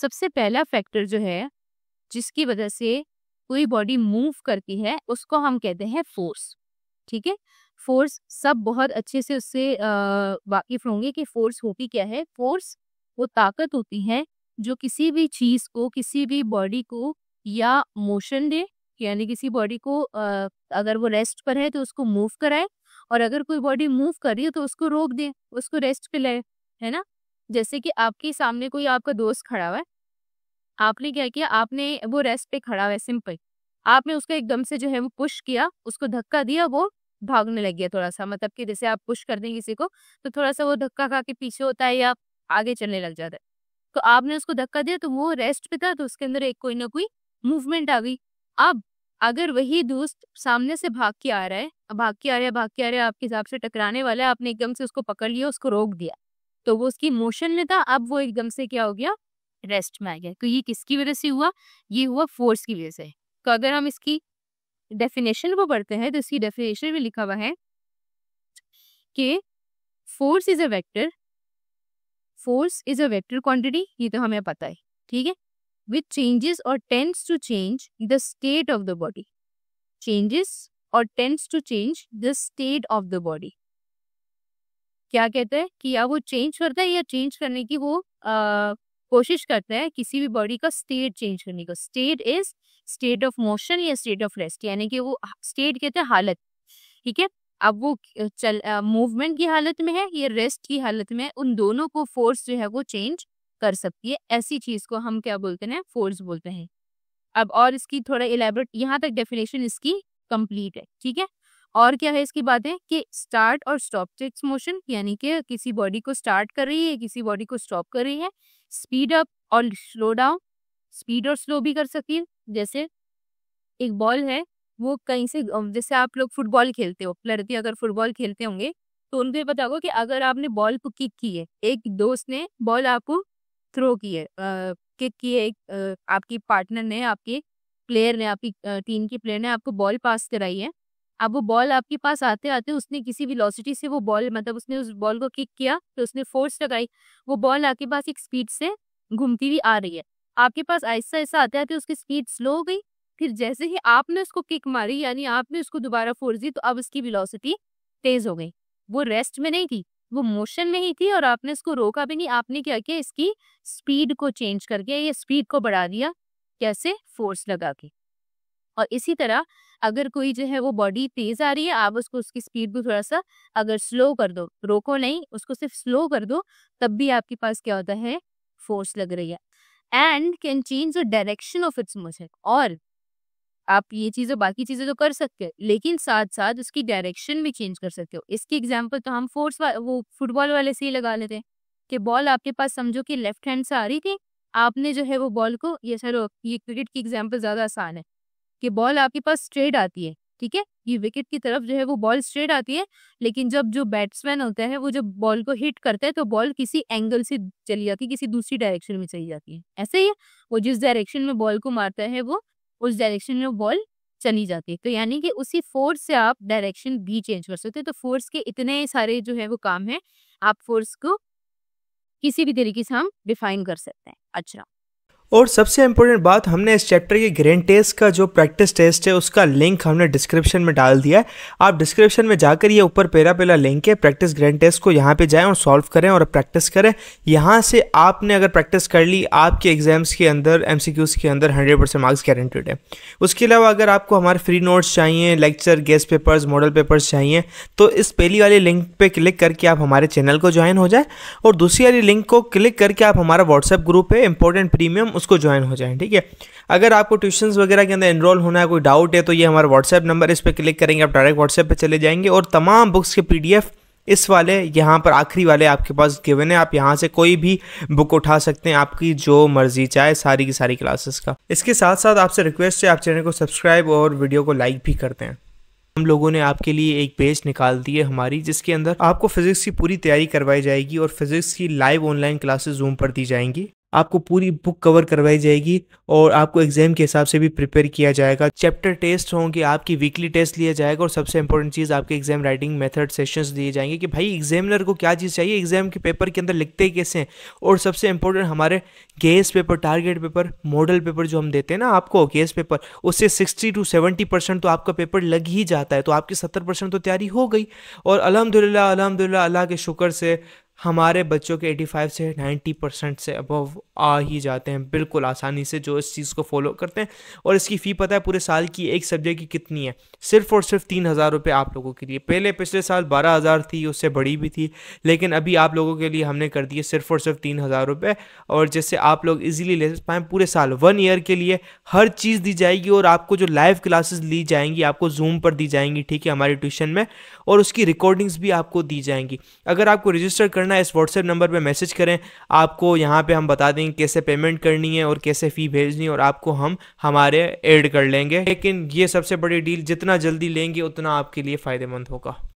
सबसे पहला फैक्टर जो है जिसकी वजह से कोई बॉडी मूव करती है उसको हम कहते हैं फोर्स। ठीक है, फोर्स सब बहुत अच्छे से उससे वाकिफ होंगे कि फोर्स होती क्या है। फोर्स वो ताकत होती है जो किसी भी चीज को, किसी भी बॉडी को या मोशन दे, यानी किसी बॉडी को अगर वो रेस्ट पर है तो उसको मूव कराए, और अगर कोई बॉडी मूव कर रही है तो उसको रोक दे, उसको रेस्ट पे लाए, है ना। जैसे कि आपके सामने कोई आपका दोस्त खड़ा हुआ है, आपने क्या किया, आपने वो रेस्ट पे खड़ा हुआ है, सिंपल, आपने उसको एकदम से जो है वो पुश किया, उसको धक्का दिया, वो भागने लग गया थोड़ा सा, मतलब कि जैसे आप पुश कर दें किसी को तो थोड़ा सा वो धक्का खा के पीछे होता है या आगे चलने लग जाता है। तो आपने उसको धक्का दिया तो वो रेस्ट पे था, तो उसके अंदर एक कोई ना कोई मूवमेंट आ गई। अब अगर वही दोस्त सामने से भाग के आ रहा है, भाग के आ रहा है, आपके हिसाब से टकराने वाला है, आपने एकदम से उसको पकड़ लिया, उसको रोक दिया, तो वो उसकी मोशन में था, अब वो एकदम से क्या हो गया, रेस्ट में आ गया। तो ये किसकी वजह से हुआ, ये हुआ फोर्स की वजह से। तो अगर हम इसकी डेफिनेशन को पढ़ते हैं तो इसकी डेफिनेशन में लिखा हुआ है कि force is a vector, force is a vector quantity, ये तो हमें पता है, ठीक है, which changes or tends to change the state of the body, changes or tends to change the state of the body। क्या कहते हैं कि या वो चेंज करता है या चेंज करने की वो कोशिश करता है किसी भी बॉडी का स्टेट चेंज करने का। State is state of motion या स्टेट ऑफ रेस्ट, यानी कि वो स्टेट कहते हैं हालत, ठीक है। अब वो चल मूवमेंट की हालत में है या रेस्ट की हालत में है, उन दोनों को फोर्स जो है वो चेंज कर सकती है। ऐसी चीज को हम क्या बोलते हैं, फोर्स बोलते हैं। अब और इसकी थोड़ा इलेबोरेट, यहाँ तक डेफिनेशन इसकी कंप्लीट है, ठीक है। और क्या है इसकी बातें कि स्टार्ट और स्टॉप टेक्स मोशन, यानी कि किसी बॉडी को स्टार्ट कर रही है, किसी बॉडी को स्टॉप कर रही है। स्पीड अप और स्लो डाउन, स्पीड और स्लो भी कर सकती है। जैसे एक बॉल है, वो कहीं से जैसे आप लोग फुटबॉल खेलते हो, लड़के अगर फुटबॉल खेलते होंगे तो उनको ये पता होगा कि अगर आपने बॉल को किक की है, एक दोस्त ने बॉल आपको थ्रो की है, किक की है, एक आपकी पार्टनर ने, आपके प्लेयर ने, आपकी टीम की प्लेयर ने आपको बॉल पास कराई है। अब वो बॉल आपके पास आते आते उसने किसी वेलोसिटी से वो बॉल, मतलब उसने उस बॉल को किक किया तो उसने फोर्स लगाई, वो बॉल आपके पास एक स्पीड से घूमती हुई आ रही है, आपके पास आहिस्ता आहिस्ता आते आते उसकी स्पीड स्लो हो गई। फिर जैसे ही आपने उसको किक मारी, यानी आपने उसको दोबारा फोर्स दी, तो अब उसकी वेलोसिटी तेज हो गई। वो रेस्ट में नहीं थी, वो मोशन में ही थी, और आपने इसको रोका भी नहीं, आपने क्या किया, इसकी स्पीड को चेंज करके ये स्पीड को बढ़ा दिया, कैसे, फोर्स लगा के। और इसी तरह अगर कोई जो है वो बॉडी तेज आ रही है, आप उसको उसकी स्पीड को थोड़ा सा अगर स्लो कर दो, रोको नहीं, उसको सिर्फ स्लो कर दो, तब भी आपके पास क्या होता है, फोर्स लग रही है। And can change the direction of its motion, और आप ये चीजें, बाकी चीजें तो कर सकते हैं, लेकिन साथ साथ उसकी डायरेक्शन भी चेंज कर सकते हो। इसकी एग्जांपल तो हम वो फुटबॉल वाले से ही लगा लेते हैं कि बॉल आपके पास समझो कि लेफ्ट हैंड से आ रही थी, आपने जो है वो बॉल को, ये सर ये क्रिकेट की एग्जांपल ज्यादा आसान है कि बॉल आपके पास स्ट्रेट आती है, ठीक है, ये विकेट की तरफ जो है वो बॉल स्ट्रेट आती है, लेकिन जब जो बैट्समैन होता है वो जब बॉल को हिट करता है तो बॉल किसी एंगल से चली जाती है, किसी दूसरी डायरेक्शन में चली जाती है। ऐसे ही है, वो जिस डायरेक्शन में बॉल को मारता है वो उस डायरेक्शन में बॉल चली जाती है। तो यानी कि उसी फोर्स से आप डायरेक्शन भी चेंज कर सकते हैं। तो फोर्स के इतने सारे जो है वो काम है, आप फोर्स को किसी भी तरीके से हम डिफाइन कर सकते हैं। अच्छा, और सबसे इम्पोर्टेंट बात, हमने इस चैप्टर के ग्रेड टेस्ट का जो प्रैक्टिस टेस्ट है उसका लिंक हमने डिस्क्रिप्शन में डाल दिया है। आप डिस्क्रिप्शन में जाकर ये ऊपर पहला लिंक है, प्रैक्टिस ग्रेड टेस्ट को यहाँ पे जाएं और सॉल्व करें और प्रैक्टिस करें। यहाँ से आपने अगर प्रैक्टिस कर ली, आपके एग्जाम्स के अंदर, MCQs के अंदर 100% मार्क्स गारंटेड है। उसके अलावा अगर आपको हमारे फ्री नोट्स चाहिए, lecture, guest papers, model papers चाहिए, तो इस पहली वाली लिंक पे क्लिक करके आप हमारे चैनल को ज्वाइन हो जाए, और दूसरी वाली लिंक को क्लिक करके आप हमारा व्हाट्सएप ग्रुप है इंपॉर्टेंट प्रीमियम, उसको ज्वाइन हो जाएं, ठीक है। अगर आपको ट्यूशंस वगैरह के अंदर एनरोल होना है, कोई डाउट है, तो ये हमारा व्हाट्सएप नंबर, इस पर क्लिक करेंगे आप डायरेक्ट व्हाट्सएप पे चले जाएंगे, और तमाम बुक्स के PDF इस वाले यहाँ पर आखिरी वाले आपके पास गिवन है। आप यहाँ से कोई भी बुक उठा सकते हैं, आपकी जो मर्जी चाहे, सारी की सारी क्लासेस का। इसके साथ साथ आपसे रिक्वेस्ट है, आप चैनल को सब्सक्राइब और वीडियो को लाइक भी करते हैं। हम लोगों ने आपके लिए एक पेज निकाल दी है हमारी, जिसके अंदर आपको फिजिक्स की पूरी तैयारी करवाई जाएगी और फिजिक्स की लाइव ऑनलाइन क्लासेस जूम पर दी जाएंगी। आपको पूरी बुक कवर करवाई जाएगी और आपको एग्जाम के हिसाब से भी प्रिपेयर किया जाएगा। चैप्टर टेस्ट होंगे, आपकी वीकली टेस्ट लिया जाएगा और सबसे इंपॉर्टेंट चीज़ आपके एग्जाम राइटिंग मेथड सेशंस दिए जाएंगे कि भाई एग्जामिनर को क्या चीज़ चाहिए, एग्जाम के पेपर के अंदर लिखते कैसे हैं। और सबसे इंपॉर्टेंट हमारे guess paper, target paper, model paper जो हम देते हैं ना आपको गेस पेपर, उससे 60 to 70% तो आपका पेपर लग ही जाता है, तो आपकी 70% तो तैयारी हो गई। और अल्हम्दुलिल्लाह अल्हम्दुलिल्लाह अल्लाह के शुक्र से हमारे बच्चों के 85 से 90% से अबव आ ही जाते हैं बिल्कुल आसानी से, जो इस चीज़ को फॉलो करते हैं। और इसकी फ़ी पता है पूरे साल की एक सब्जेक्ट की कितनी है? सिर्फ और सिर्फ 3,000 रुपये आप लोगों के लिए। पहले पिछले साल 12,000 थी, उससे बड़ी भी थी, लेकिन अभी आप लोगों के लिए हमने कर दी है सिर्फ और सिर्फ 3,000 रुपये। और जिससे आप लोग इजीली ले पाएँ पूरे साल 1 ईयर के लिए हर चीज़ दी जाएगी। और आपको जो लाइव क्लासेस ली जाएंगी आपको जूम पर दी जाएंगी, ठीक है, हमारी ट्यूशन में, और उसकी रिकॉर्डिंग्स भी आपको दी जाएंगी। अगर आपको रजिस्टर करना है इस व्हाट्सएप नंबर पे मैसेज करें, आपको यहाँ पे हम बता देंगे कैसे पेमेंट करनी है और कैसे फ़ी भेजनी है, और आपको हम हमारे ऐड कर लेंगे। लेकिन ये सबसे बड़ी डील, जितना जल्दी लेंगे उतना आपके लिए फ़ायदेमंद होगा।